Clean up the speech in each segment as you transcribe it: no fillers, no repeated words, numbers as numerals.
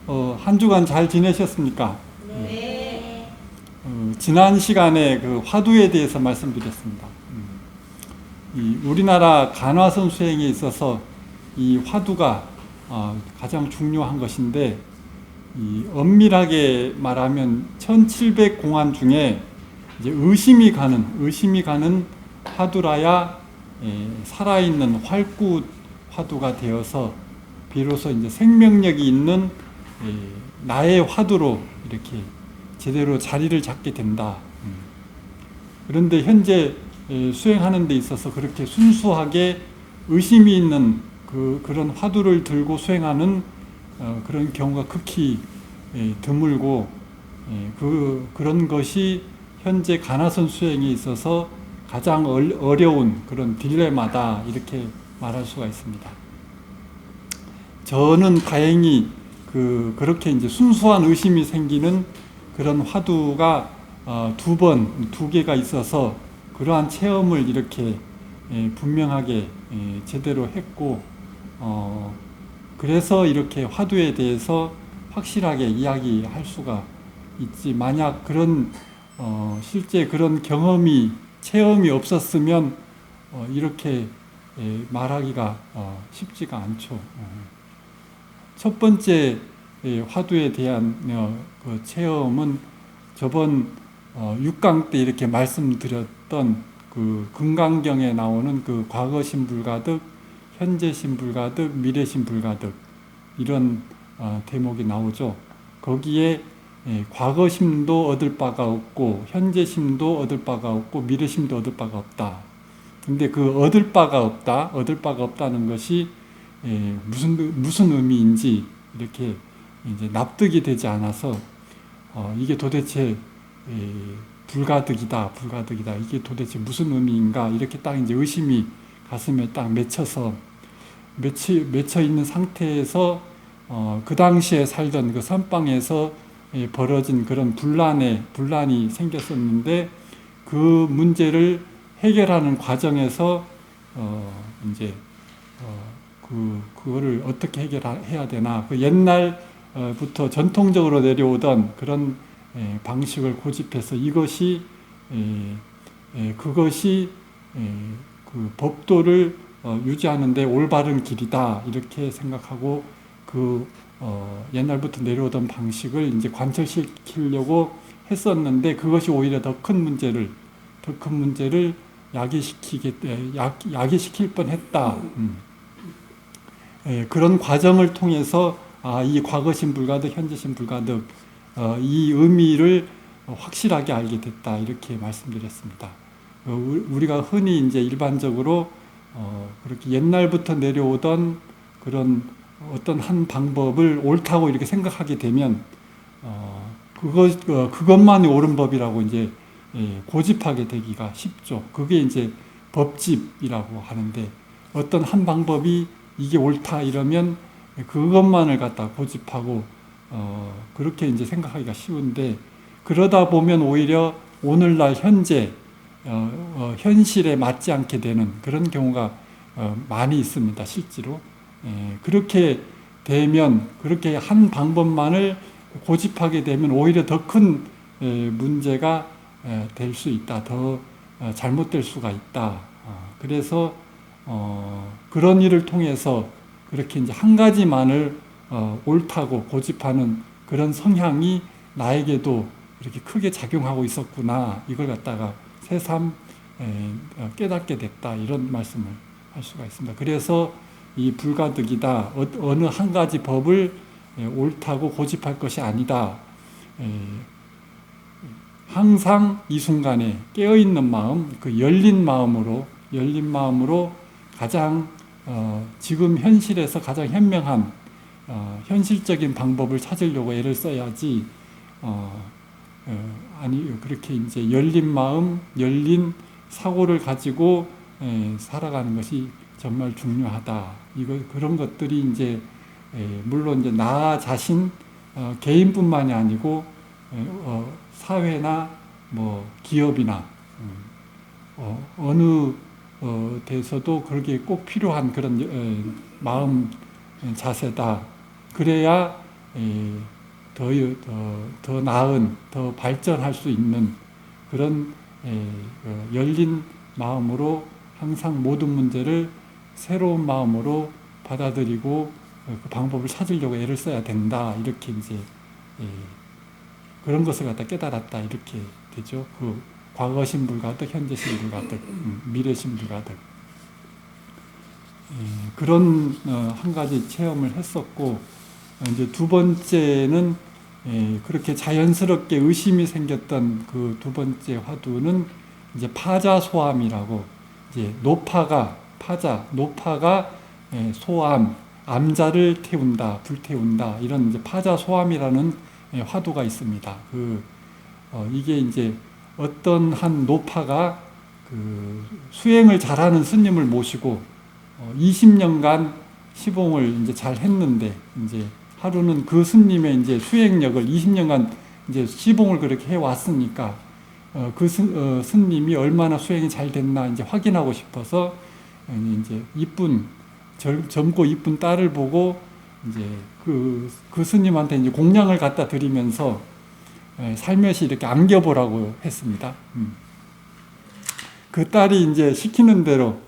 한 주간 잘 지내셨습니까? 네. 지난 시간에 그 화두에 대해서 말씀드렸습니다. 이 우리나라 간화선 수행에 있어서 이 화두가 가장 중요한 것인데, 이 엄밀하게 말하면 1700 공안 중에 이제 의심이 가는 화두라야 살아있는 활구 화두가 되어서 비로소 이제 생명력이 있는 나의 화두로 이렇게 제대로 자리를 잡게 된다. 그런데 현재 수행하는 데 있어서 그렇게 순수하게 의심이 있는 그런 화두를 들고 수행하는 그런 경우가 극히 드물고, 그런 것이 현재 간화선 수행에 있어서 가장 어려운 그런 딜레마다, 이렇게 말할 수가 있습니다. 저는 다행히 그렇게 이제 순수한 의심이 생기는 그런 화두가 두 개가 있어서 그러한 체험을 이렇게 분명하게 제대로 했고, 그래서 이렇게 화두에 대해서 확실하게 이야기할 수가 있지. 만약 그런 실제 그런 체험이 없었으면 이렇게 말하기가 쉽지가 않죠. 첫 번째 화두에 대한 그 체험은 저번 6강 때 이렇게 말씀드렸던 그 금강경에 나오는 그 과거심 불가득, 현재심 불가득, 미래심 불가득, 이런 대목이 나오죠. 거기에 과거심도 얻을 바가 없고, 현재심도 얻을 바가 없고, 미래심도 얻을 바가 없다. 근데 그 얻을 바가 없다는 것이 무슨 의미인지 이렇게 이제 납득이 되지 않아서 이게 도대체 불가득이다. 이게 도대체 무슨 의미인가? 이렇게 딱 이제 의심이 가슴에 딱 맺혀 있는 상태에서 그 당시에 살던 그 선방에서 벌어진 그런 분란이 생겼었는데, 그 문제를 해결하는 과정에서 이제 그거를 어떻게 해결해야 되나, 그 옛날부터 전통적으로 내려오던 그런 방식을 고집해서 그것이 그 법도를 유지하는데 올바른 길이다, 이렇게 생각하고 옛날부터 내려오던 방식을 이제 관철시키려고 했었는데, 그것이 오히려 더 큰 문제를 야기시킬 뻔했다. 그런 과정을 통해서 이 과거심 불가득, 현재심 불가득, 이 의미를 확실하게 알게 됐다, 이렇게 말씀드렸습니다. 우리가 흔히 이제 일반적으로 그렇게 옛날부터 내려오던 그런 어떤 한 방법을 옳다고 이렇게 생각하게 되면 그것만이 옳은 법이라고 이제 고집하게 되기가 쉽죠. 그게 이제 법집이라고 하는데, 어떤 한 방법이 이게 옳다 이러면 그것만을 갖다 고집하고 그렇게 이제 생각하기가 쉬운데, 그러다 보면 오히려 오늘날 현실에 맞지 않게 되는 그런 경우가 많이 있습니다, 실제로. 그렇게 되면, 그렇게 한 방법만을 고집하게 되면 오히려 더 큰 문제가 될 수 있다, 더 잘못될 수가 있다. 그래서 그런 일을 통해서 그렇게 이제 한 가지만을 옳다고 고집하는 그런 성향이 나에게도 이렇게 크게 작용하고 있었구나, 이걸 갖다가 새삼 깨닫게 됐다, 이런 말씀을 할 수가 있습니다. 그래서 이 불가득이다, 어느 한 가지 법을 옳다고 고집할 것이 아니다. 항상 이 순간에 깨어있는 마음, 그 열린 마음으로 가장 지금 현실에서 가장 현명한 현실적인 방법을 찾으려고 애를 써야지, 그렇게 이제 열린 마음, 열린 사고를 가지고 살아가는 것이 정말 중요하다. 그런 것들이 이제 물론 이제 나 자신, 개인뿐만이 아니고 사회나 뭐 기업이나 어느 데서도 그렇게 꼭 필요한 그런 마음 자세다. 그래야 더 나은, 더 발전할 수 있는 그런 열린 마음으로 항상 모든 문제를 새로운 마음으로 받아들이고 그 방법을 찾으려고 애를 써야 된다. 이렇게 이제 그런 것을 갖다 깨달았다. 이렇게 되죠. 그 과거 신불가득, 현재 신불가득, 미래 신불가득. 그런 한 가지 체험을 했었고, 이제 두 번째는 그렇게 자연스럽게 의심이 생겼던 그 두 번째 화두는 이제 파자소암이라고, 이제 노파가 소암, 암자를 태운다, 불태운다, 이런 이제 파자소암이라는 화두가 있습니다. 이게 이제 어떤 한 노파가 그 수행을 잘하는 스님을 모시고 20년간 시봉을 이제 잘 했는데, 이제 하루는 그 스님의 이제 수행력을 20년간 이제 시봉을 그렇게 해 왔으니까 스님이 얼마나 수행이 잘 됐나 이제 확인하고 싶어서 이제 젊고 이쁜 딸을 보고 이제 그 스님한테 이제 공양을 갖다 드리면서 살며시 이렇게 안겨보라고 했습니다. 그 딸이 이제 시키는 대로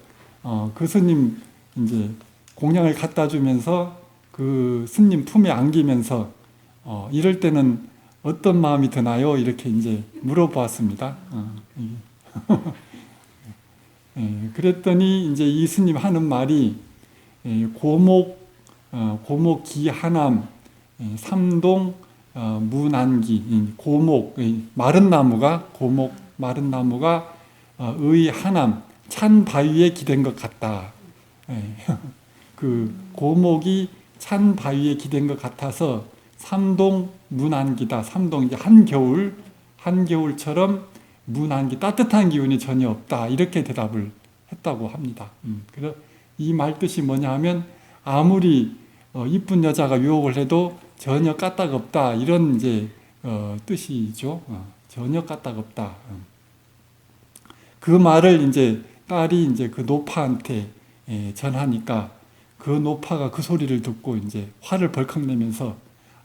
그 스님 이제 공양을 갖다 주면서 그 스님 품에 안기면서 이럴 때는 어떤 마음이 드나요? 이렇게 이제 물어보았습니다. 그랬더니 이제 이 스님 하는 말이 고목 기하남 삼동 무난기, 고목 마른 나무가 의 하남 찬 바위에 기댄 것 같다. 그 고목이 찬 바위에 기댄 것 같아서 삼동 무난기다. 삼동 이제 한겨울처럼 무난기 따뜻한 기운이 전혀 없다. 이렇게 대답을 했다고 합니다. 그래서 이 말 뜻이 뭐냐 하면 아무리 이쁜 여자가 유혹을 해도 전혀 까딱 없다. 이런 이제 뜻이죠. 전혀 까딱 없다. 그 말을 이제 딸이 이제 그 노파한테 전하니까 그 노파가 그 소리를 듣고 이제 화를 벌컥 내면서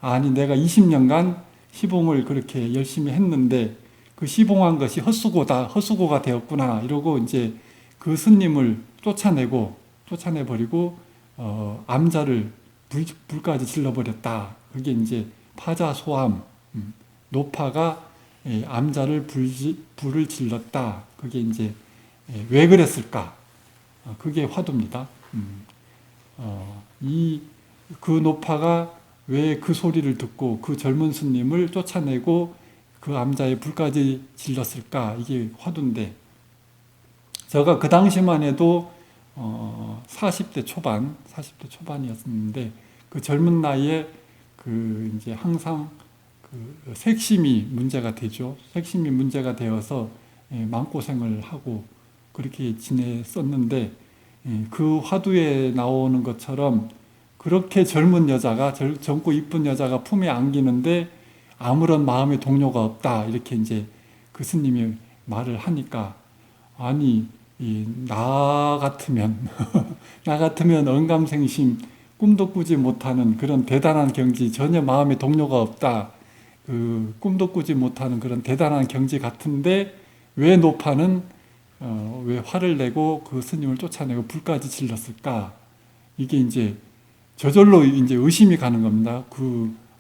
아니 내가 20년간 시봉을 그렇게 열심히 했는데 그 시봉한 것이 헛수고가 되었구나 이러고 이제 그 스님을 쫓아내버리고 암자를 불까지 질러버렸다. 그게 이제 파자소암, 노파가 암자를 불을 질렀다. 그게 이제 왜 그랬을까? 그게 화두입니다. 그 노파가 왜 그 소리를 듣고 그 젊은 스님을 쫓아내고 그 암자에 불까지 질렀을까? 이게 화두인데, 제가 그 당시만 해도 40대 초반이었는데 그 젊은 나이에 그 이제 항상 그 색심이 문제가 되죠. 색심이 문제가 되어서 마음고생을 하고 그렇게 지냈었는데, 그 화두에 나오는 것처럼 그렇게 젊고 이쁜 여자가 품에 안기는데 아무런 마음의 동요가 없다. 이렇게 이제 그 스님이 말을 하니까, 아니, 나 같으면 언감생심, 꿈도 꾸지 못하는 그런 대단한 경지, 전혀 마음의 동요가 없다. 그 꿈도 꾸지 못하는 그런 대단한 경지 같은데 왜 노파는 왜 화를 내고 그 스님을 쫓아내고 불까지 질렀을까? 이게 이제 저절로 이제 의심이 가는 겁니다.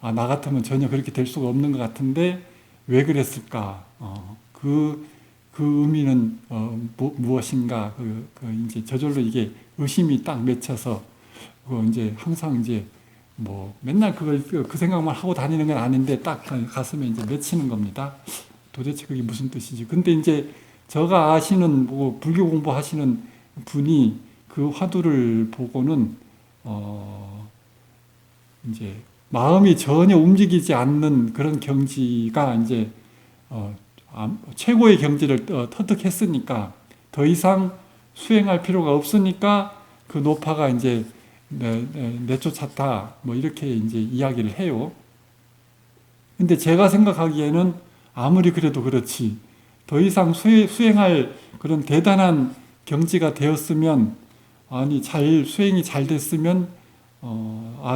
나 같으면 전혀 그렇게 될 수가 없는 것 같은데 왜 그랬을까? 그 의미는 무엇인가? 이제 저절로 이게 의심이 딱 맺혀서 이제 항상 이제 뭐 맨날 그 생각만 하고 다니는 건 아닌데 딱 가슴에 이제 맺히는 겁니다. 도대체 그게 무슨 뜻이지? 근데 이제 제가 아시는 불교 공부하시는 분이 그 화두를 보고는 이제 마음이 전혀 움직이지 않는 그런 경지가 이제 최고의 경지를 터득했으니까 더 이상 수행할 필요가 없으니까 그 노파가 이제 내쫓았다. 뭐 이렇게 이제 이야기를 해요. 근데 제가 생각하기에는 아무리 그래도 그렇지, 더 이상 수행할 그런 대단한 경지가 되었으면, 수행이 잘 됐으면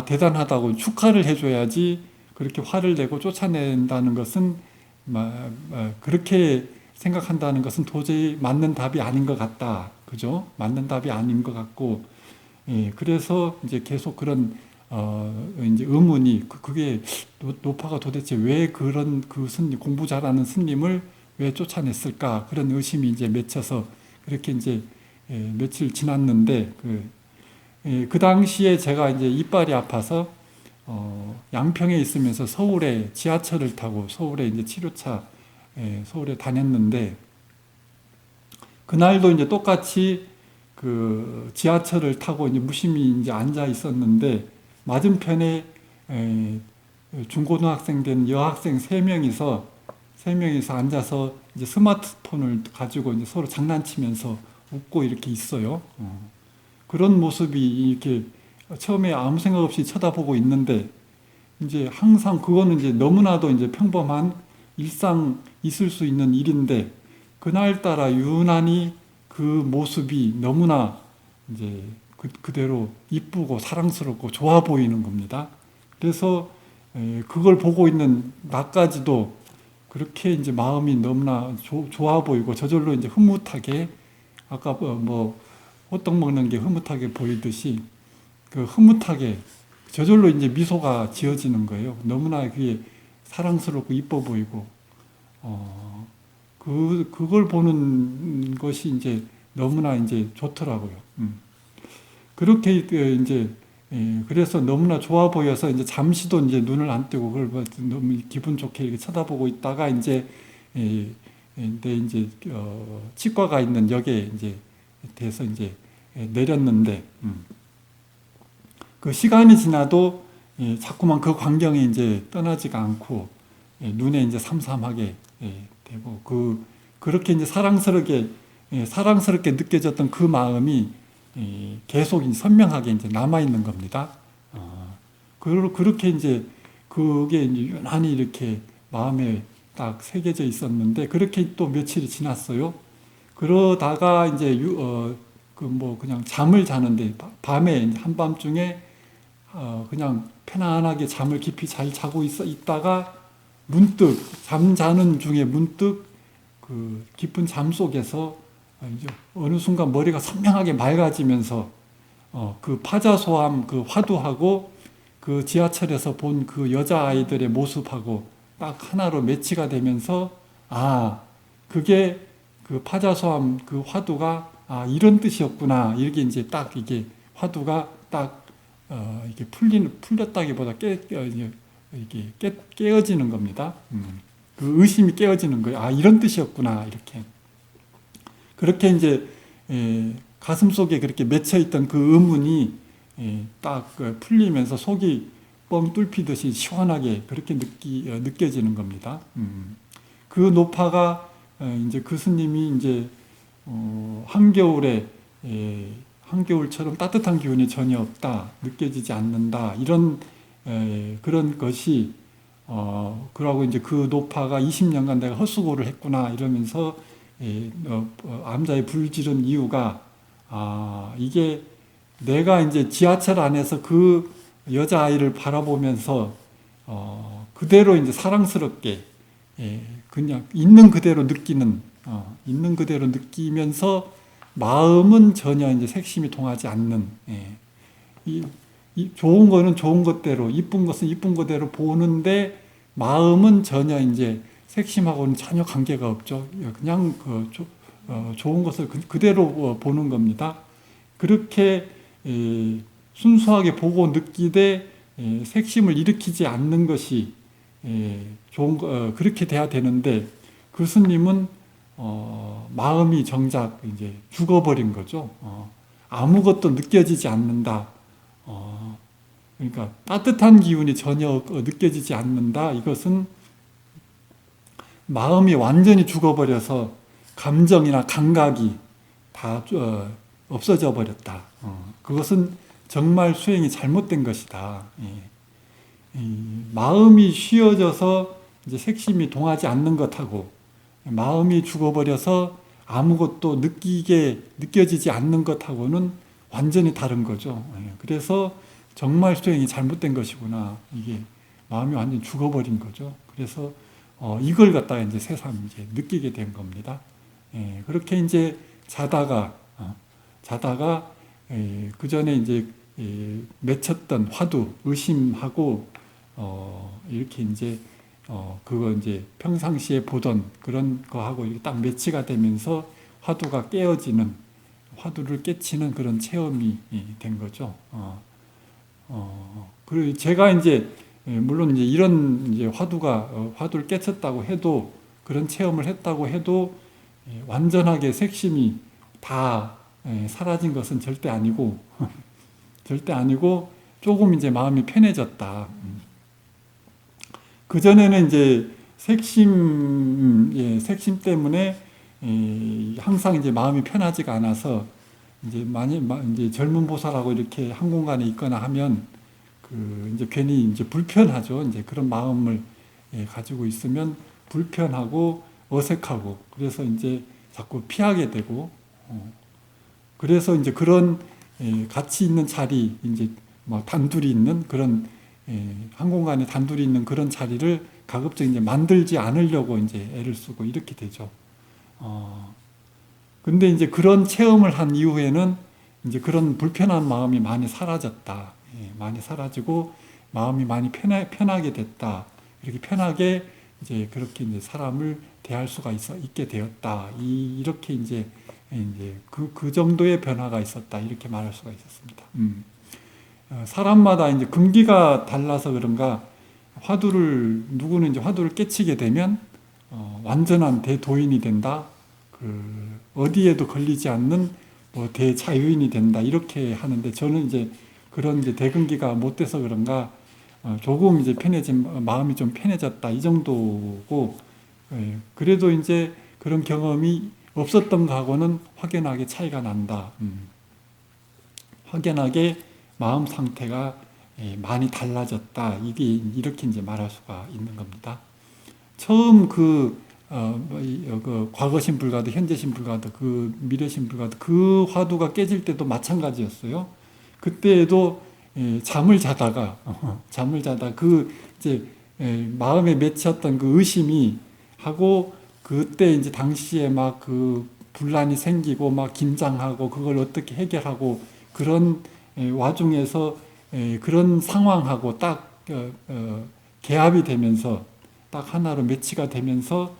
대단하다고 축하를 해줘야지 그렇게 화를 내고 쫓아낸다는 것은 그렇게 생각한다는 것은 도저히 맞는 답이 아닌 것 같다. 그죠? 맞는 답이 아닌 것 같고, 예, 그래서 이제 계속 그런 이제 의문이 그게 노파가 도대체 왜 그런 그 스님 공부 잘하는 스님을 왜 쫓아냈을까 그런 의심이 이제 맺혀서 그렇게 이제 며칠 지났는데 그 당시에 제가 이제 이빨이 아파서 양평에 있으면서 서울에 지하철을 타고 서울에 이제 치료차 서울에 다녔는데 그날도 이제 똑같이 그 지하철을 타고 이제 무심히 이제 앉아 있었는데 맞은편에 중고등학생 된 여학생 세 명이서 앉아서 이제 스마트폰을 가지고 이제 서로 장난치면서 웃고 이렇게 있어요. 그런 모습이 이렇게 처음에 아무 생각 없이 쳐다보고 있는데 이제 항상 그거는 이제 너무나도 이제 평범한 일상 있을 수 있는 일인데 그날따라 유난히 그 모습이 너무나 이제 그대로 이쁘고 사랑스럽고 좋아 보이는 겁니다. 그래서 그걸 보고 있는 나까지도 그렇게 이제 마음이 너무나 좋아 보이고 저절로 이제 흐뭇하게 아까 뭐 호떡 먹는 게 흐뭇하게 보이듯이 그 흐뭇하게 저절로 이제 미소가 지어지는 거예요. 너무나 그게 사랑스럽고 이뻐 보이고 그걸 보는 것이 이제 너무나 이제 좋더라고요. 그렇게 이제 그래서 너무나 좋아 보여서 이제 잠시도 이제 눈을 안 뜨고 그걸 너무 기분 좋게 이렇게 쳐다보고 있다가 이제 내 이제 치과가 있는 역에 이제 돼서 이제 내렸는데 그 시간이 지나도 자꾸만 그 광경이 이제 떠나지가 않고 눈에 이제 삼삼하게 되고 그렇게 이제 사랑스럽게 느껴졌던 그 마음이 계속 선명하게 이제 남아 있는 겁니다. 그렇게 이제 그게 이제 유난히 이렇게 마음에 딱 새겨져 있었는데 그렇게 또 며칠이 지났어요. 그러다가 이제 그냥 잠을 자는데 밤에 이제 한밤중에 그냥 편안하게 잠을 깊이 잘 자고 있다가 문득 잠자는 중에 문득 그 깊은 잠 속에서 이제 어느 순간 머리가 선명하게 맑아지면서 그 파자소함 그 화두하고 그 지하철에서 본 그 여자아이들의 모습하고 딱 하나로 매치가 되면서 그게 그 파자소함 그 화두가 이런 뜻이었구나. 이렇게 이제 딱 이게 화두가 딱 이게 풀렸다기보다 이게 깨어지는 겁니다. 그 의심이 깨어지는 거예요. 이런 뜻이었구나. 이렇게. 그렇게 이제 가슴 속에 그렇게 맺혀 있던 그 의문이 딱 풀리면서 속이 뻥 뚫히듯이 시원하게 그렇게 느껴지는 겁니다. 그 노파가 이제 그 스님이 이제 한겨울처럼 따뜻한 기운이 전혀 없다, 느껴지지 않는다 이런 그런 것이 그러고 이제 그 노파가 20년간 내가 헛수고를 했구나 이러면서 암자에 불지른 이유가 이게 내가 이제 지하철 안에서 그 여자아이를 바라보면서 그대로 이제 사랑스럽게 그냥 있는 그대로 느끼면서 마음은 전혀 이제 색심이 동하지 않는 이 좋은 거는 좋은 것대로 이쁜 것은 이쁜 것대로 보는데 마음은 전혀 이제 색심하고는 전혀 관계가 없죠. 그냥 좋은 것을 그대로 보는 겁니다. 그렇게 순수하게 보고 느끼되 색심을 일으키지 않는 것이 좋은 그렇게 돼야 되는데 그 스님은 마음이 정작 이제 죽어버린 거죠. 아무것도 느껴지지 않는다. 그러니까 따뜻한 기운이 전혀 느껴지지 않는다. 이것은 마음이 완전히 죽어버려서 감정이나 감각이 다 없어져 버렸다. 그것은 정말 수행이 잘못된 것이다. 마음이 쉬어져서 이제 색심이 동하지 않는 것하고 마음이 죽어버려서 아무것도 느껴지지 않는 것하고는 완전히 다른 거죠. 그래서 정말 수행이 잘못된 것이구나. 이게 마음이 완전 죽어버린 거죠. 그래서 이걸 갖다가 이제 새삼 이제 느끼게 된 겁니다. 예, 그렇게 이제 자다가 그 전에 이제 맺혔던 화두 의심하고 이렇게 이제 그거 이제 평상시에 보던 그런 거하고 이렇게 딱 매치가 되면서 화두가 깨어지는, 화두를 깨치는 그런 체험이 된 거죠. 그리고 제가 이제 물론 이제 이런 이제 화두를 깨쳤다고 해도, 그런 체험을 했다고 해도 완전하게 색심이 다 사라진 것은 절대 아니고 절대 아니고 조금 이제 마음이 편해졌다. 그 전에는 이제 색심 때문에 항상 이제 마음이 편하지가 않아서 이제 젊은 보살하고 이렇게 한 공간에 있거나 하면 이제 괜히 이제 불편하죠. 이제 그런 마음을 가지고 있으면 불편하고 어색하고, 그래서 이제 자꾸 피하게 되고, 그래서 이제 그런 같이 있는 자리, 이제 뭐 단둘이 있는 그런 한 공간에 단둘이 있는 그런 자리를 가급적 이제 만들지 않으려고 이제 애를 쓰고 이렇게 되죠. 근데 이제 그런 체험을 한 이후에는 이제 그런 불편한 마음이 많이 사라졌다. 많이 사라지고 마음이 많이 편하게 됐다. 이렇게 편하게 이제 그렇게 이제 사람을 대할 수가 있게 되었다. 이렇게 이제 그 정도의 변화가 있었다. 이렇게 말할 수가 있었습니다. 사람마다 이제 금기가 달라서 그런가 누구는 이제 화두를 깨치게 되면 완전한 대도인이 된다. 어디에도 걸리지 않는 뭐 대자유인이 된다. 이렇게 하는데, 저는 이제 그런 이제 대금기가 못 돼서 그런가 조금 이제 마음이 좀 편해졌다. 이 정도고, 그래도 이제 그런 경험이 없었던 거하고는 확연하게 차이가 난다. 확연하게 마음 상태가 많이 달라졌다. 이렇게 이제 말할 수가 있는 겁니다. 처음 그 과거신 불가도, 현재신 불가도, 그 미래신 불가도, 그 화두가 깨질 때도 마찬가지였어요. 그때에도 잠을 자다가 그 이제 마음에 맺혔던 그 의심이 하고, 그때 이제 당시에 막 그 분란이 생기고 막 긴장하고 그걸 어떻게 해결하고 그런 와중에서 그런 상황하고 딱 개합이 되면서 딱 하나로 매치가 되면서,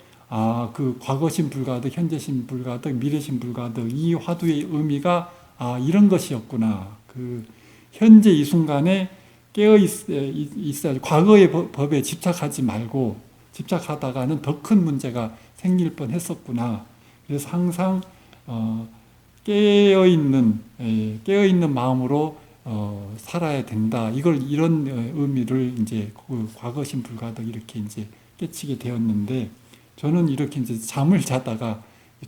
그 과거신 불가득, 현재신 불가득, 미래신 불가득, 이 화두의 의미가 이런 것이었구나. 그 현재 이 순간에 깨어 있어야, 과거의 법에 집착하지 말고, 집착하다가는 더 큰 문제가 생길 뻔했었구나. 그래서 항상 깨어 있는 마음으로 살아야 된다. 이런 의미를 이제 그 과거신 불가득 이렇게 이제 깨치게 되었는데, 저는 이렇게 이제 잠을 자다가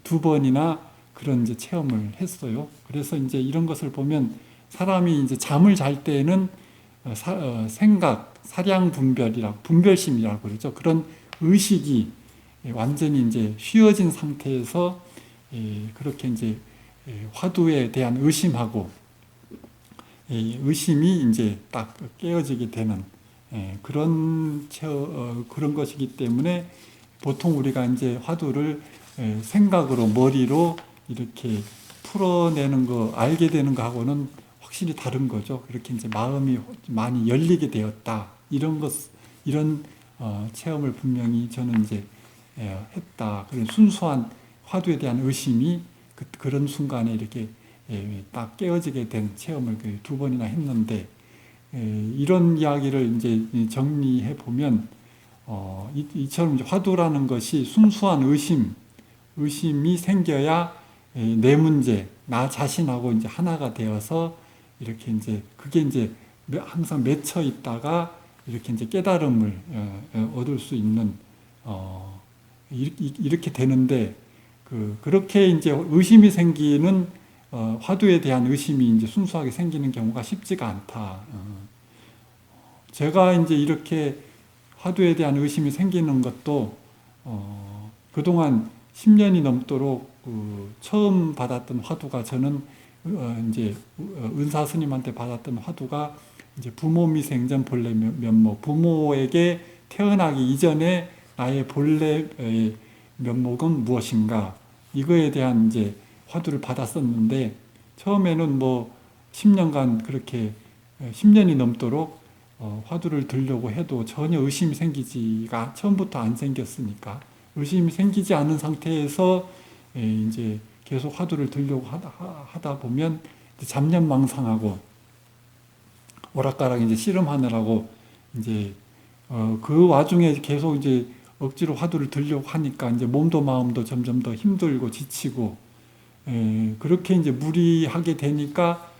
2번이나 그런 이제 체험을 했어요. 그래서 이제 이런 것을 보면 사람이 이제 잠을 잘 때에는 생각, 사량 분별심이라고 그러죠. 그런 의식이 완전히 이제 쉬어진 상태에서 그렇게 이제 화두에 대한 의심하고 의심이 이제 딱 깨어지게 되는 그런 것이기 때문에, 보통 우리가 이제 화두를 생각으로, 머리로 이렇게 풀어내는 거, 알게 되는 거하고는 확실히 다른 거죠. 그렇게 이제 마음이 많이 열리게 되었다. 이런 체험을 분명히 저는 이제 했다. 그런 순수한 화두에 대한 의심이 그런 순간에 이렇게 딱 깨어지게 된 체험을 2번이나 했는데, 이런 이야기를 이제 정리해 보면 이처럼 이제 화두라는 것이 순수한 의심이 생겨야 내 문제, 나 자신하고 이제 하나가 되어서 이렇게 이제 그게 이제 항상 맺혀 있다가 이렇게 이제 깨달음을 얻을 수 있는 이렇게 되는데, 그렇게 이제 의심이 생기는 화두에 대한 의심이 이제 순수하게 생기는 경우가 쉽지가 않다. 제가 이제 이렇게 화두에 대한 의심이 생기는 것도 그동안 10년이 넘도록 처음 받았던 화두가, 저는 이제 은사 스님한테 받았던 화두가 이제 부모 미생전 본래 면목, 부모에게 태어나기 이전에 나의 본래 면목은 무엇인가, 이거에 대한 이제 화두를 받았었는데, 처음에는 뭐 10년간 그렇게 10년이 넘도록 화두를 들려고 해도 전혀 의심이 생기지가 처음부터 안 생겼으니까, 의심이 생기지 않은 상태에서 이제 계속 화두를 들려고 하다 보면 잡념망상하고 오락가락 이제 씨름하느라고 이제 그 와중에 계속 이제 억지로 화두를 들려고 하니까 이제 몸도 마음도 점점 더 힘들고 지치고, 그렇게 이제 무리하게 되니까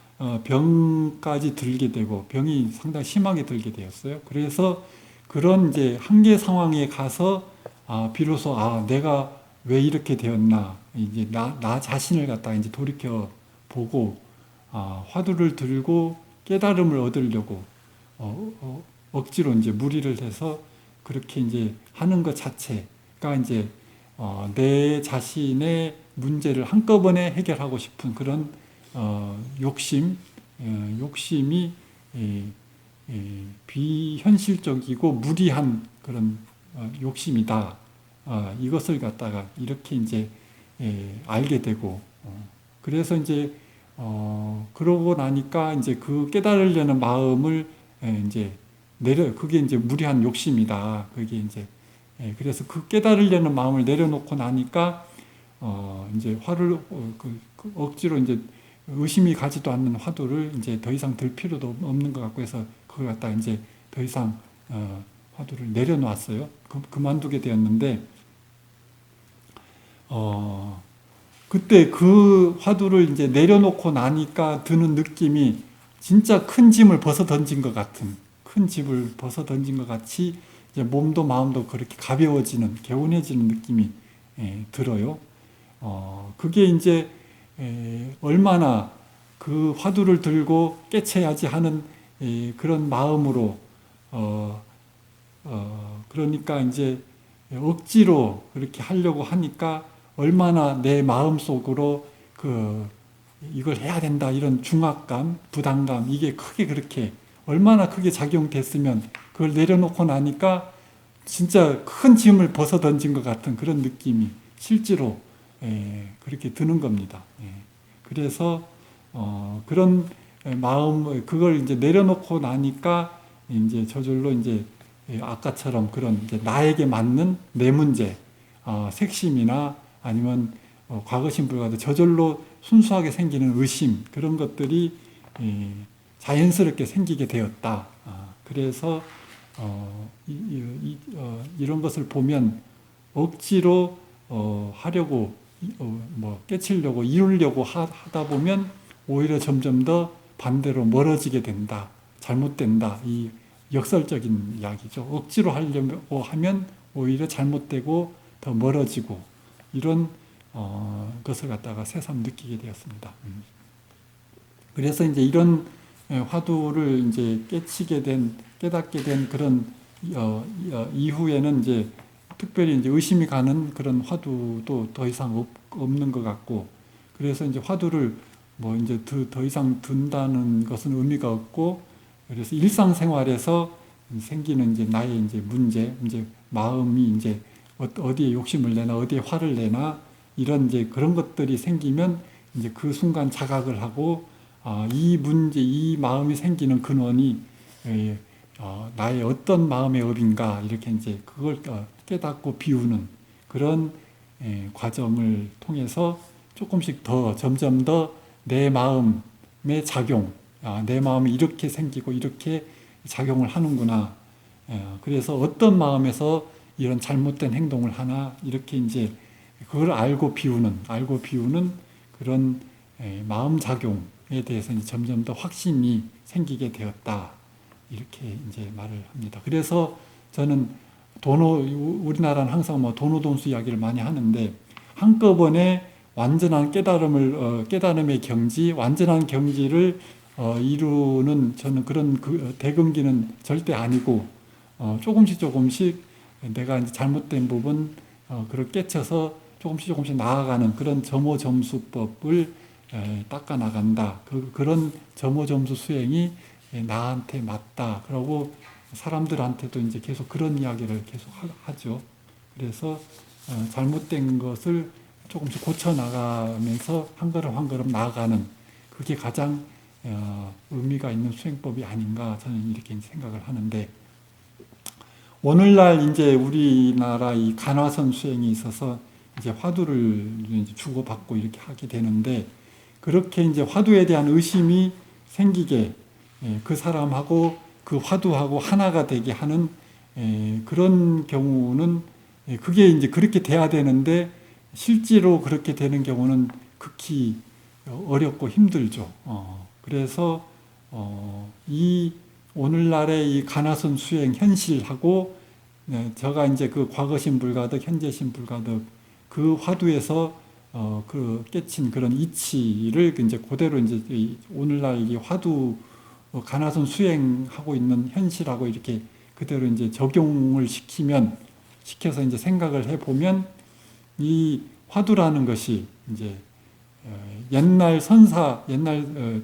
병까지 들게 되고, 병이 상당히 심하게 들게 되었어요. 그래서 그런 이제 한계 상황에 가서 비로소 내가 왜 이렇게 되었나, 이제 나 자신을 갖다가 이제 돌이켜 보고 화두를 들고 깨달음을 얻으려고 억지로 이제 무리를 해서 그렇게 이제 하는 것 자체가 이제 내 자신의 문제를 한꺼번에 해결하고 싶은 그런 욕심이 비현실적이고 무리한 그런 욕심이다. 이것을 갖다가 이렇게 이제 알게 되고, 그래서 이제 그러고 나니까 이제 그 깨달으려는 마음을 이제 그게 이제 무리한 욕심이다. 그게 이제 그래서 그 깨달으려는 마음을 내려놓고 나니까 이제 억지로 이제 의심이 가지도 않는 화두를 이제 더 이상 들 필요도 없는 것 같고 해서 그걸 갖다 이제 더 이상 화두를 내려놨어요. 그만두게 되었는데, 그때 그 화두를 이제 내려놓고 나니까 드는 느낌이 진짜 큰 짐을 벗어 던진 것 같은, 큰 짐을 벗어 던진 것 같이 이제 몸도 마음도 그렇게 가벼워지는, 개운해지는 느낌이 들어요. 그게 이제 얼마나 그 화두를 들고 깨쳐야지 하는 그런 마음으로 그러니까 이제 억지로 그렇게 하려고 하니까 얼마나 내 마음속으로 이걸 해야 된다 이런 중압감, 부담감, 이게 크게 그렇게 얼마나 크게 작용됐으면 그걸 내려놓고 나니까 진짜 큰 짐을 벗어 던진 것 같은 그런 느낌이 실제로 그렇게 드는 겁니다. 그래서 그런 마음, 그걸 이제 내려놓고 나니까 이제 저절로 이제 아까처럼 그런 이제 나에게 맞는 내 문제, 색심이나 아니면 과거심 불가도 저절로 순수하게 생기는 의심, 그런 것들이 자연스럽게 생기게 되었다. 그래서 이런 것을 보면 억지로 하려고 깨치려고 이루려고 하다 보면 오히려 점점 더 반대로 멀어지게 된다. 잘못된다. 이 역설적인 이야기죠. 억지로 하려고 하면 오히려 잘못되고 더 멀어지고, 이런 것을 갖다가 새삼 느끼게 되었습니다. 그래서 이제 이런 화두를 이제 깨닫게 된 그런 이후에는 이제 특별히 이제 의심이 가는 그런 화두도 더 이상 없는 것 같고, 그래서 이제 화두를 뭐 이제 더 이상 든다는 것은 의미가 없고, 그래서 일상생활에서 생기는 이제 나의 이제 문제, 이제 마음이 이제 어디에 욕심을 내나, 어디에 화를 내나, 이런 이제 그런 것들이 생기면 이제 그 순간 자각을 하고, 이 문제, 이 마음이 생기는 근원이 나의 어떤 마음의 업인가, 이렇게 이제 그걸 깨닫고 비우는 그런 과정을 통해서 조금씩 더 점점 더 내 마음의 작용, 내 마음이 이렇게 생기고 이렇게 작용을 하는구나. 그래서 어떤 마음에서 이런 잘못된 행동을 하나, 이렇게 이제 그걸 알고 비우는 그런 마음 작용에 대해서 이제 점점 더 확신이 생기게 되었다. 이렇게 이제 말을 합니다. 그래서 저는 우리나라는 항상 뭐 도노돈수 이야기를 많이 하는데, 한꺼번에 완전한 깨달음의 경지, 완전한 경지를 이루는 저는 그런 대금기는 절대 아니고, 조금씩 내가 이제 잘못된 부분 그걸 깨쳐서 조금씩 나아가는 그런 점호점수법을 닦아 나간다. 그런 점호점수 수행이 나한테 맞다. 그러고 사람들한테도 이제 계속 그런 이야기를 계속 하죠. 그래서 잘못된 것을 조금씩 고쳐 나가면서 한 걸음 한 걸음 나아가는 그게 가장 의미가 있는 수행법이 아닌가 저는 이렇게 생각을 하는데, 오늘날 이제 우리나라 이 간화선 수행이 있어서 이제 화두를 이제 주고받고 이렇게 하게 되는데, 그렇게 이제 화두에 대한 의심이 생기게 그 사람하고 그 화두하고 하나가 되게 하는 그런 경우는 그게 이제 그렇게 돼야 되는데 실제로 그렇게 되는 경우는 극히 어렵고 힘들죠. 그래서 이 오늘날의 이 간화선 수행 현실하고 제가 이제 그 과거신 불가득, 현재신 불가득 그 화두에서 그 깨친 그런 이치를 이제 그대로 이제 오늘날 이 화두 간화선 수행하고 있는 현실하고 이렇게 그대로 이제 적용을 시켜서 이제 생각을 해보면 이 화두라는 것이 이제 옛날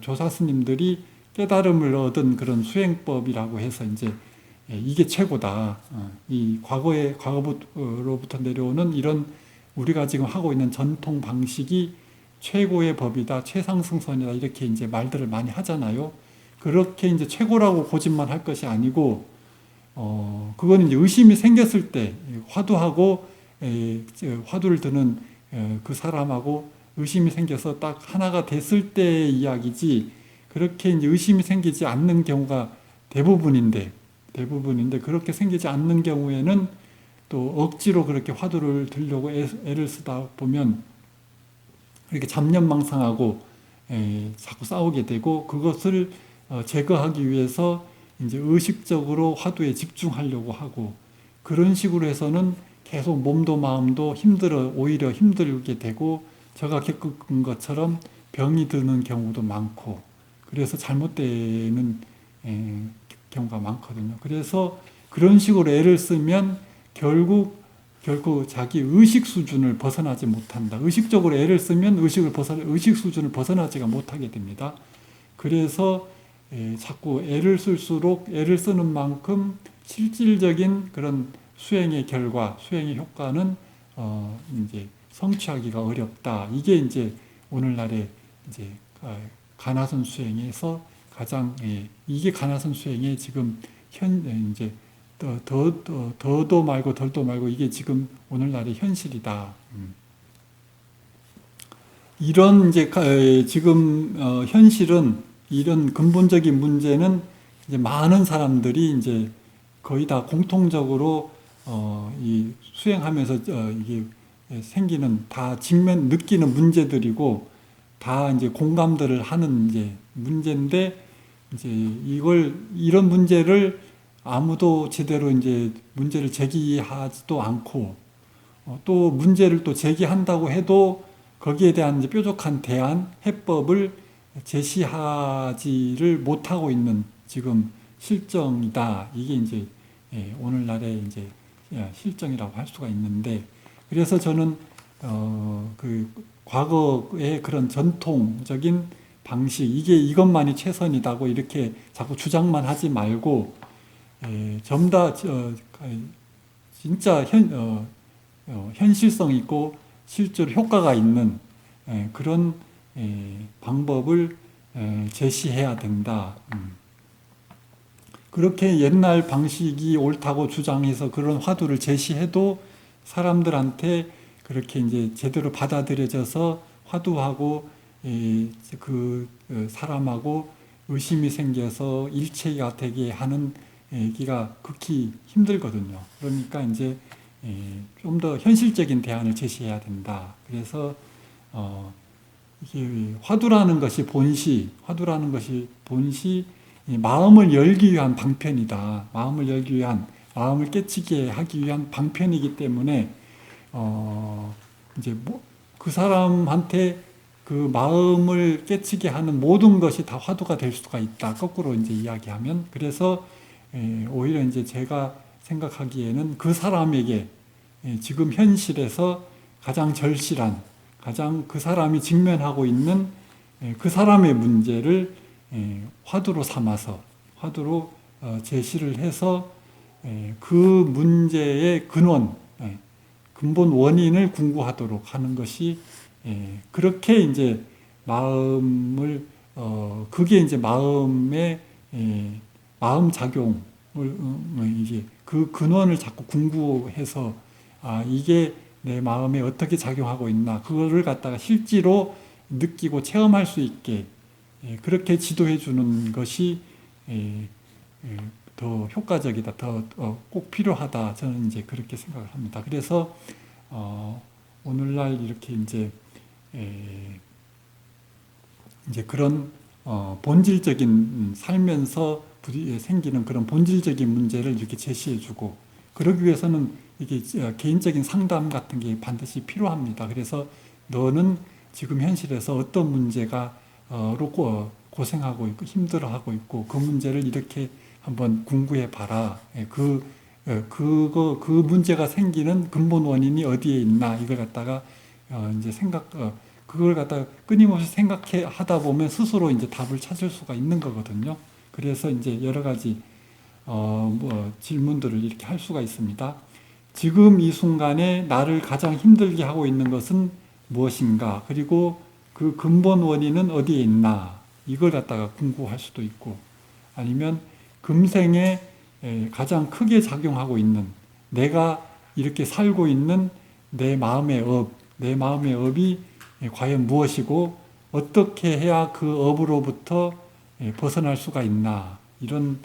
조사 스님들이 깨달음을 얻은 그런 수행법이라고 해서 이제 이게 최고다. 이 과거로부터 내려오는 이런 우리가 지금 하고 있는 전통 방식이 최고의 법이다, 최상승선이다 이렇게 이제 말들을 많이 하잖아요. 그렇게 이제 최고라고 고집만 할 것이 아니고, 그거는 이제 의심이 생겼을 때 화두하고 화두를 드는 그 사람하고 의심이 생겨서 딱 하나가 됐을 때의 이야기지, 그렇게 이제 의심이 생기지 않는 경우가 대부분인데 그렇게 생기지 않는 경우에는 또 억지로 그렇게 화두를 들려고 애를 쓰다 보면 이렇게 잡념망상하고 자꾸 싸우게 되고, 그것을 제거하기 위해서 이제 의식적으로 화두에 집중하려고 하고, 그런 식으로 해서는 계속 몸도 마음도 오히려 힘들게 되고, 제가 겪은 것처럼 병이 드는 경우도 많고, 그래서 잘못되는 경우가 많거든요. 그래서 그런 식으로 애를 쓰면 결국 자기 의식 수준을 벗어나지 못한다. 의식적으로 애를 쓰면 의식 수준을 벗어나지가 못하게 됩니다. 그래서 자꾸 애를 쓸수록 애를 쓰는 만큼 실질적인 그런 수행의 결과, 수행의 효과는 이제 성취하기가 어렵다. 이게 이제 오늘날의 이제 간화선 수행에서 가장 이게 간화선 수행의 지금 이제 더도 말고 덜도 말고 이게 지금 오늘날의 현실이다. 이런 이제 지금 현실은, 이런 근본적인 문제는 이제 많은 사람들이 이제 거의 다 공통적으로 이 수행하면서 이게 생기는 다 느끼는 문제들이고, 다 이제 공감들을 하는 이제 문제인데, 이제 이런 문제를 아무도 제대로 이제 문제를 제기하지도 않고, 또 문제를 또 제기한다고 해도 거기에 대한 이제 뾰족한 대안, 해법을 제시하지를 못하고 있는 지금 실정이다. 이게 이제 오늘날의 이제 실정이라고 할 수가 있는데, 그래서 저는 그 과거의 그런 전통적인 방식, 이것만이 최선이다고 이렇게 자꾸 주장만 하지 말고, 전부 다 진짜 현실성 있고 실제로 효과가 있는 그런 방법을 제시해야 된다. 그렇게 옛날 방식이 옳다고 주장해서 그런 화두를 제시해도 사람들한테 그렇게 이제 제대로 받아들여져서 화두하고 그 사람하고 의심이 생겨서 일체가 되게 하는 기가 극히 힘들거든요. 그러니까 이제 좀 더 현실적인 대안을 제시해야 된다. 그래서 이게 화두라는 것이 본시 마음을 열기 위한 방편이다. 마음을 깨치게 하기 위한 방편이기 때문에 이제 그 사람한테 그 마음을 깨치게 하는 모든 것이 다 화두가 될 수가 있다. 거꾸로 이제 이야기하면. 그래서 오히려 이제 제가 생각하기에는 그 사람에게 지금 현실에서 가장 절실한, 가장 그 사람이 직면하고 있는 그 사람의 문제를 화두로 삼아서 화두로 제시를 해서 그 문제의 근본 원인을 궁구하도록 하는 것이 그렇게 이제 마음을 그게 이제 마음의 마음 작용을 이제 그 근원을 자꾸 궁구해서 이게 내 마음에 어떻게 작용하고 있나 그거를 갖다가 실제로 느끼고 체험할 수 있게 그렇게 지도해 주는 것이 더 효과적이다, 더 꼭 필요하다. 저는 이제 그렇게 생각을 합니다. 그래서 오늘날 이렇게 이제 그런 본질적인 살면서 생기는 그런 본질적인 문제를 이렇게 제시해주고 그러기 위해서는 이게 개인적인 상담 같은 게 반드시 필요합니다. 그래서 너는 지금 현실에서 어떤 문제가 고생하고 있고 힘들어하고 있고 그 문제를 이렇게 한번 궁구해 봐라. 그 문제가 생기는 근본 원인이 어디에 있나 이걸 갖다가 이제 그걸 갖다가 끊임없이 하다 보면 스스로 이제 답을 찾을 수가 있는 거거든요. 그래서 이제 여러 가지 질문들을 이렇게 할 수가 있습니다. 지금 이 순간에 나를 가장 힘들게 하고 있는 것은 무엇인가? 그리고 그 근본 원인은 어디에 있나? 이걸 갖다가 궁금할 수도 있고, 아니면 금생에 가장 크게 작용하고 있는 내가 이렇게 살고 있는 내 마음의 업이 과연 무엇이고 어떻게 해야 그 업으로부터 벗어날 수가 있나? 이런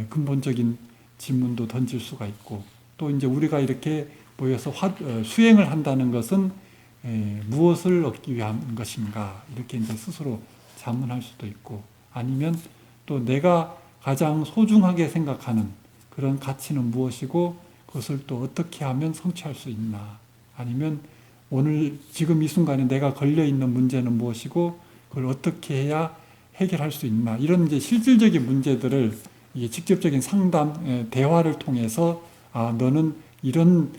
근본적인 질문도 던질 수가 있고, 또 이제 우리가 이렇게 모여서 수행을 한다는 것은 무엇을 얻기 위한 것인가? 이렇게 이제 스스로 자문할 수도 있고, 아니면 또 내가 가장 소중하게 생각하는 그런 가치는 무엇이고 그것을 또 어떻게 하면 성취할 수 있나? 아니면 지금 이 순간에 내가 걸려 있는 문제는 무엇이고 그걸 어떻게 해야 해결할 수 있나? 이런 이제 실질적인 문제들을 직접적인 상담, 대화를 통해서 너는 이런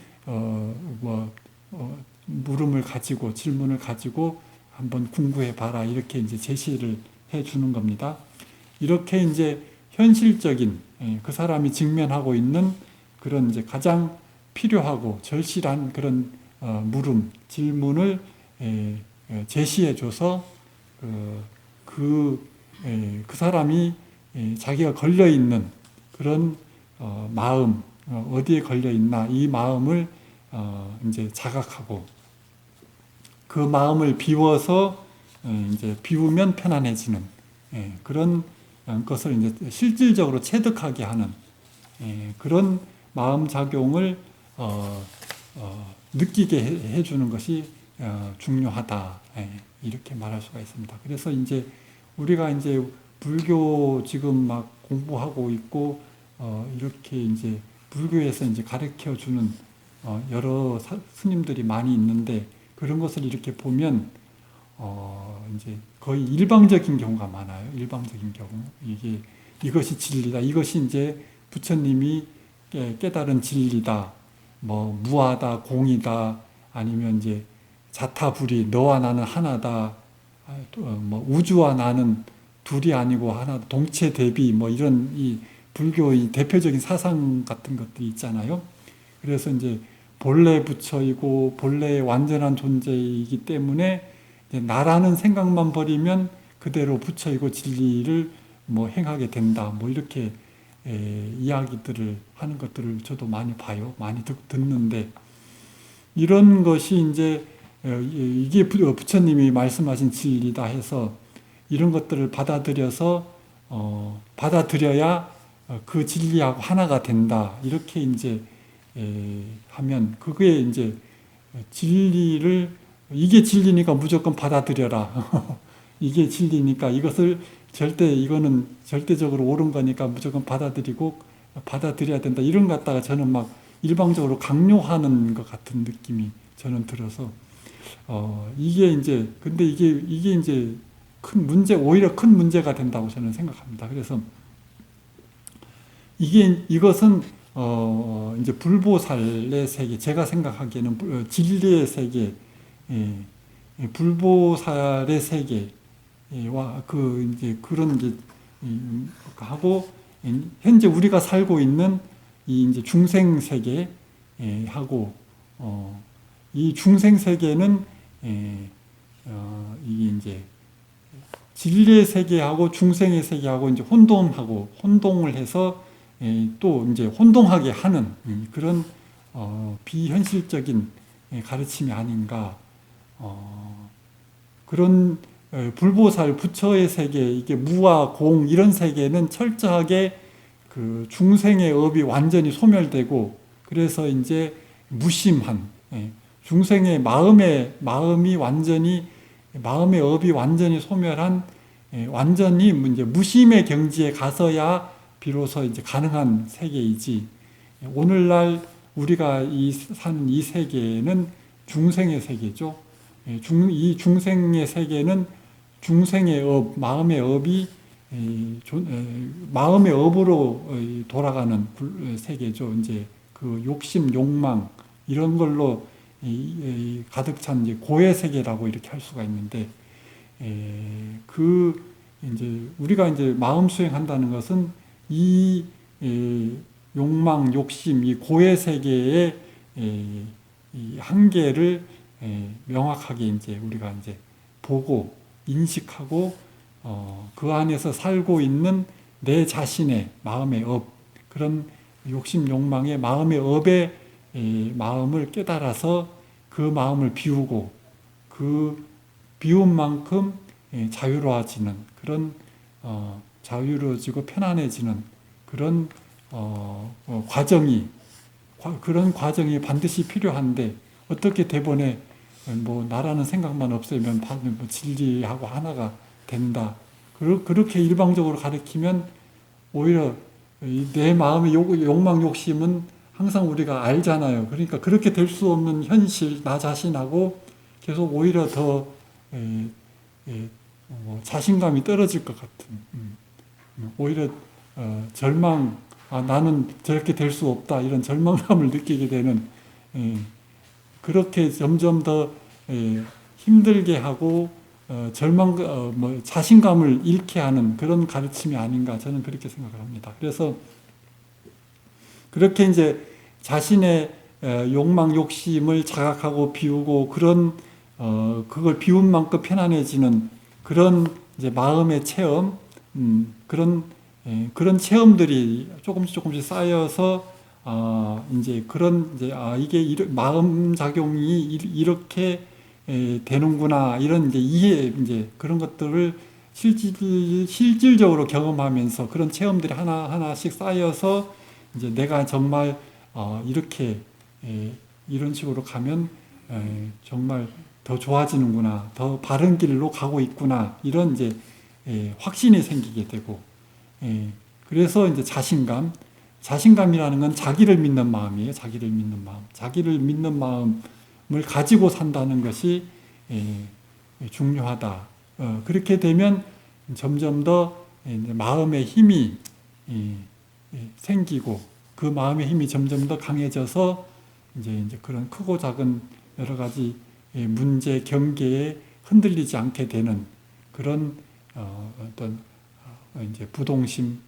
물음을 가지고 질문을 가지고 한번 궁구해 봐라. 이렇게 이제 제시를 해 주는 겁니다. 이렇게 이제 현실적인 그 사람이 직면하고 있는 그런 이제 가장 필요하고 절실한 그런 질문을 제시해 줘서 그 사람이 자기가 걸려 있는 그런 마음 어디에 걸려 있나 이 마음을 이제 자각하고 그 마음을 비워서 이제 비우면 편안해지는 그런 것을 이제 실질적으로 체득하게 하는 그런 마음 작용을 느끼게 해주는 것이 중요하다. 이렇게 말할 수가 있습니다. 그래서 이제 우리가 이제 불교 지금 막 공부하고 있고 이렇게 이제 불교에서 이제 가르쳐 주는 여러 스님들이 많이 있는데 그런 것을 이렇게 보면 이제 거의 일방적인 경우가 많아요. 일방적인 경우. 이것이 진리다. 이것이 이제 부처님이 깨달은 진리다. 무아다, 공이다. 아니면 이제 자타불이, 너와 나는 하나다. 우주와 나는 둘이 아니고 하나, 동체 대비, 이런 이 불교의 대표적인 사상 같은 것들이 있잖아요. 그래서 이제 본래 부처이고 본래의 완전한 존재이기 때문에 나라는 생각만 버리면 그대로 부처이고 진리를 행하게 된다. 이렇게 이야기들을 하는 것들을 저도 많이 봐요. 많이 듣는데 이런 것이 이제 이게 부처님이 말씀하신 진리다 해서 이런 것들을 받아들여야 그 진리하고 하나가 된다. 이렇게 이제 하면 그게 이제 이게 진리니까 무조건 받아들여라. 이게 진리니까 이거는 절대적으로 옳은 거니까 무조건 받아들여야 된다. 이런 것 갖다가 저는 막 일방적으로 강요하는 것 같은 느낌이 저는 들어서, 근데 이게 이제 오히려 큰 문제가 된다고 저는 생각합니다. 그래서 이것은 이제 불보살의 세계, 제가 생각하기에는 진리의 세계, 불보살의 세계, 이제 그런 이제 하고 현재 우리가 살고 있는 이 이제 중생 세계 하고 이 중생 세계는 이게 이제 진리의 세계하고 중생의 세계하고 이제 혼동을 해서 또 이제 혼동하게 하는 그런 비현실적인 가르침이 아닌가. 그런 불보살 부처의 세계, 이게 무와 공 이런 세계는 철저하게 그 중생의 업이 완전히 소멸되고 그래서 이제 무심한 중생의 마음의 업이 완전히 소멸한 완전히 이제 무심의 경지에 가서야 비로소 이제 가능한 세계이지. 오늘날 우리가 사는 이 세계는 중생의 세계죠. 이 중생의 세계는 중생의 마음의 업이 마음의 업으로 돌아가는 세계죠. 이제 그 욕심, 욕망 이런 걸로 가득 찬 이제 고의 세계라고 이렇게 할 수가 있는데, 이제 우리가 이제 마음 수행한다는 것은 이 욕망, 욕심, 이 고의 세계의 이 한계를 명확하게 이제 우리가 이제 보고 인식하고 그 안에서 살고 있는 내 자신의 마음의 업, 그런 욕심, 욕망의 마음의 업의 마음을 깨달아서 그 마음을 비우고 그 비운 만큼 자유로워지는 그런 자유로워지고 편안해지는 그런 그런 과정이 반드시 필요한데, 어떻게 대본에 뭐 나라는 생각만 없애면 뭐 진리하고 하나가 된다. 그렇게 일방적으로 가르치면 오히려 내 마음의 욕망, 욕심은 항상 우리가 알잖아요. 그러니까 그렇게 될 수 없는 현실, 나 자신하고 계속 오히려 더 자신감이 떨어질 것 같은, 오히려 절망, 나는 저렇게 될 수 없다, 이런 절망감을 느끼게 되는, 그렇게 점점 더 힘들게 하고 자신감을 잃게 하는 그런 가르침이 아닌가, 저는 그렇게 생각을 합니다. 그래서 그렇게 이제 자신의 욕망, 욕심을 자각하고 비우고 그걸 비운 만큼 편안해지는 그런 이제 마음의 체험, 그런 체험들이 조금씩 쌓여서 이제 이게 마음 작용이 이렇게 되는구나, 이런 이제 그런 것들을 실질적으로 경험하면서 그런 체험들이 하나씩 쌓여서 이제 내가 정말 이렇게 이런 식으로 가면 정말 더 좋아지는구나, 더 바른 길로 가고 있구나, 이런 이제 확신이 생기게 되고, 그래서 이제 자신감이라는 건 자기를 믿는 마음이에요. 자기를 믿는 마음을 가지고 산다는 것이 중요하다. 그렇게 되면 점점 더 마음의 힘이 생기고, 그 마음의 힘이 점점 더 강해져서 이제 그런 크고 작은 여러 가지 문제, 경계에 흔들리지 않게 되는 그런 어떤 이제 부동심,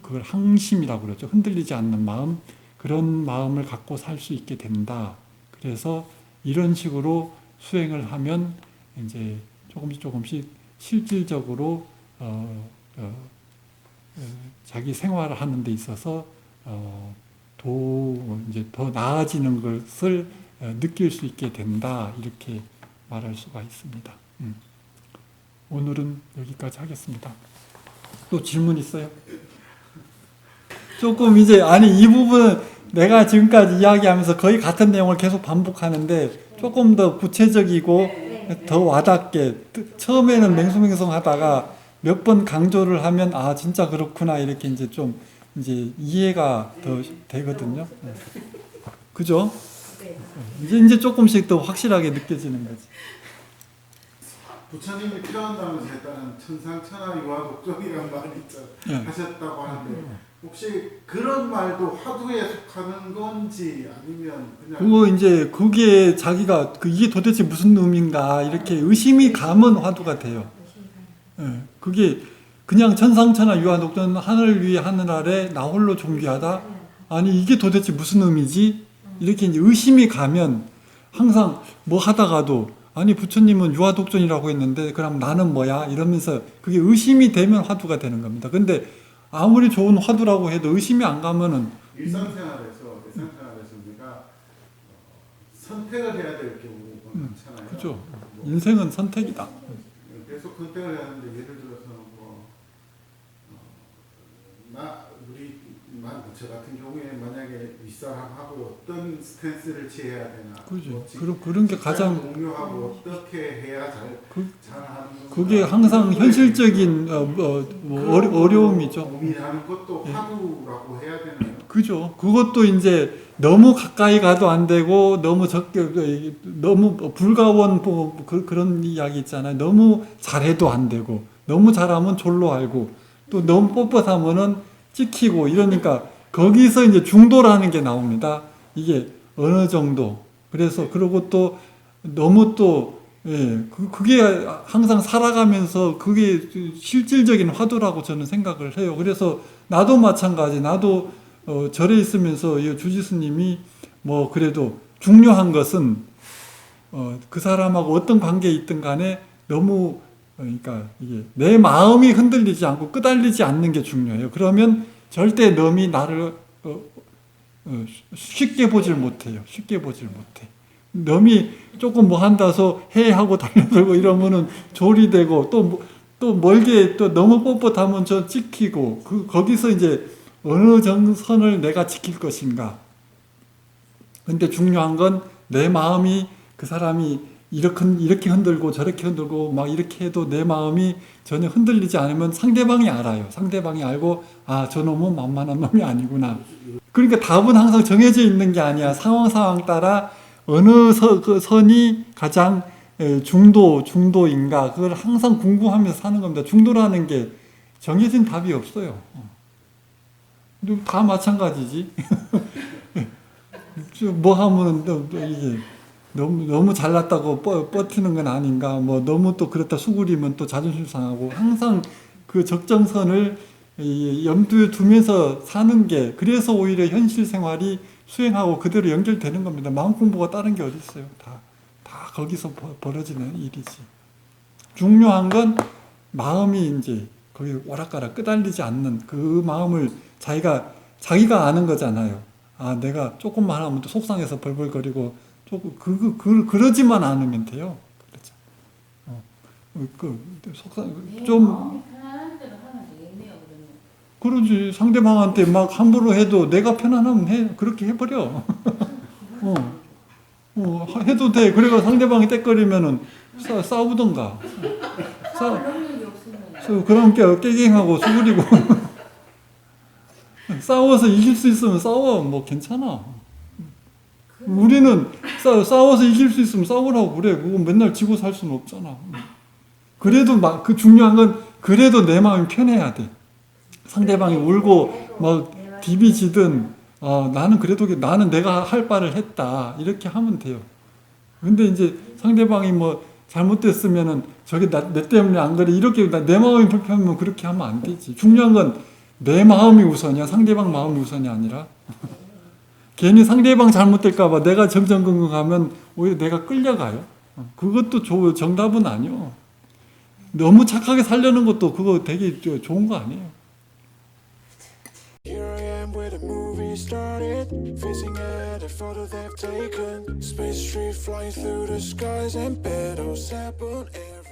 그걸 항심이라고 그러죠. 흔들리지 않는 마음, 그런 마음을 갖고 살 수 있게 된다. 그래서 이런 식으로 수행을 하면 이제 조금씩 실질적으로 자기 생활을 하는 데 있어서 이제 더 나아지는 것을 느낄 수 있게 된다, 이렇게 말할 수가 있습니다. 오늘은 여기까지 하겠습니다. 또 질문 있어요? 조금 이제 이 부분은 내가 지금까지 이야기하면서 거의 같은 내용을 계속 반복하는데 조금 더 구체적이고 더 와닿게, 처음에는 맹숭맹숭하다가 몇 번 강조를 하면 진짜 그렇구나, 이렇게 이제 좀 이제 이해가 더 되거든요. 그죠? 이제 조금씩 더 확실하게 느껴지는 거지. 부처님이 필요한다면서 했다는 천상천하위와 독종이라는 말이 하셨다고 하는데, 혹시 그런 말도 화두에 속하는 건지 아니면 그냥 이제 그게 자기가 이게 도대체 무슨 의미인가, 이렇게 의심이 가면 화두가 돼요. 예, 그게 그냥 천상천하 유아독존 하늘 위에 하늘 아래 나 홀로 존귀하다. 아니 이게 도대체 무슨 의미지? 이렇게 이제 의심이 가면 항상 뭐 하다가도 아니 부처님은 유아독존이라고 했는데 그럼 나는 뭐야? 이러면서 그게 의심이 되면 화두가 되는 겁니다. 근데 아무리 좋은 화두라고 해도 의심이 안 가면은 일상생활에서 우리가 선택을 해야 될 경우가 많잖아요. 그죠. 뭐 인생은 선택이다. 계속 선택을 해야 하는데 예를 들어서 저 같은 경우에 만약에 윗사람하고 어떤 스탠스를 취해야 되나, 그죠. 뭐 그런 게 가장 동료하고 어떻게 해야 잘하는 그게 항상 현실적인 어려움이죠. 고민하는 것도 화두라고 해야 되나요? 그죠. 그것도 이제 너무 가까이 가도 안 되고 너무 적게 너무 불가원 그런 이야기 있잖아요. 너무 잘해도 안 되고 너무 잘하면 졸로 알고 또 너무 뻣뻣하면은 찍히고 이러니까 거기서 이제 중도라는 게 나옵니다. 이게 어느 정도. 그래서 그리고 또 너무 또 그게 항상 살아가면서 그게 실질적인 화두라고 저는 생각을 해요. 그래서 나도 마찬가지. 나도 절에 있으면서 이 주지스님이 뭐 그래도 중요한 것은 그 사람하고 어떤 관계에 있든 간에 너무 그러니까 이게 내 마음이 흔들리지 않고 끄달리지 않는 게 중요해요. 그러면 절대 남이 나를 쉽게 보질 못해요. 쉽게 보질 못해. 남이 조금 뭐 한다서 해하고 달려들고 이러면은 졸이 되고 또 멀게 또 너무 뻣뻣하면 저 찍히고 거기서 이제 어느 정선을 내가 지킬 것인가. 근데 중요한 건 내 마음이 그 사람이 이렇게 흔들고 저렇게 흔들고 막 이렇게 해도 내 마음이 전혀 흔들리지 않으면 상대방이 알아요. 상대방이 알고 아, 저 놈은 만만한 놈이 아니구나. 그러니까 답은 항상 정해져 있는 게 아니야. 상황 따라 어느 선이 가장 중도인가 그걸 항상 궁금하면서 사는 겁니다. 중도라는 게 정해진 답이 없어요. 다 마찬가지지. 뭐 하면 이게 너무 잘났다고 뻗히는 건 아닌가. 뭐 너무 또 그렇다 수그리면 또 자존심 상하고 항상 그 적정선을 염두에 두면서 사는 게 그래서 오히려 현실 생활이 수행하고 그대로 연결되는 겁니다. 마음 공부가 다른 게 어디 있어요. 다 거기서 벌어지는 일이지. 중요한 건 마음이 이제 거기 오락가락 끄달리지 않는 그 마음을 자기가 아는 거잖아요. 아, 내가 조금만 하면 또 속상해서 벌벌거리고 조금 그러지만 않으면 돼요. 그렇죠. 좀 편안한 대로 하면 되겠네요. 그러면. 그러지. 상대방한테 막 함부로 해도 내가 편안하면 그렇게 해버려. 해도 돼. 그래가 상대방이 떼거리면은 싸우던가. 능력이 없으면. 그럼 깨갱하고 수그리고. 싸워서 이길 수 있으면 싸워. 뭐 괜찮아. 우리는 싸워서 이길 수 있으면 싸우라고 그래. 그건 맨날 지고 살 수는 없잖아. 그래도 그 중요한 건 그래도 내 마음이 편해야 돼. 상대방이 울고 막 디비지든 나는 그래도 나는 내가 할 바를 했다. 이렇게 하면 돼요. 근데 이제 상대방이 뭐 잘못됐으면은 저게 내 때문에 안 그래. 이렇게 내 마음이 불편하면 그렇게 하면 안 되지. 중요한 건 내 마음이 우선이야. 상대방 마음이 우선이 아니라. 괜히 상대방 잘못될까봐 내가 정정긍긍하면 오히려 내가 끌려가요. 그것도 정답은 아니요. 너무 착하게 살려는 것도 그거 되게 좋은 거 아니에요. Here I am where the movie started, facing at a photo they've taken. Space tree flying through the skies and petals happen every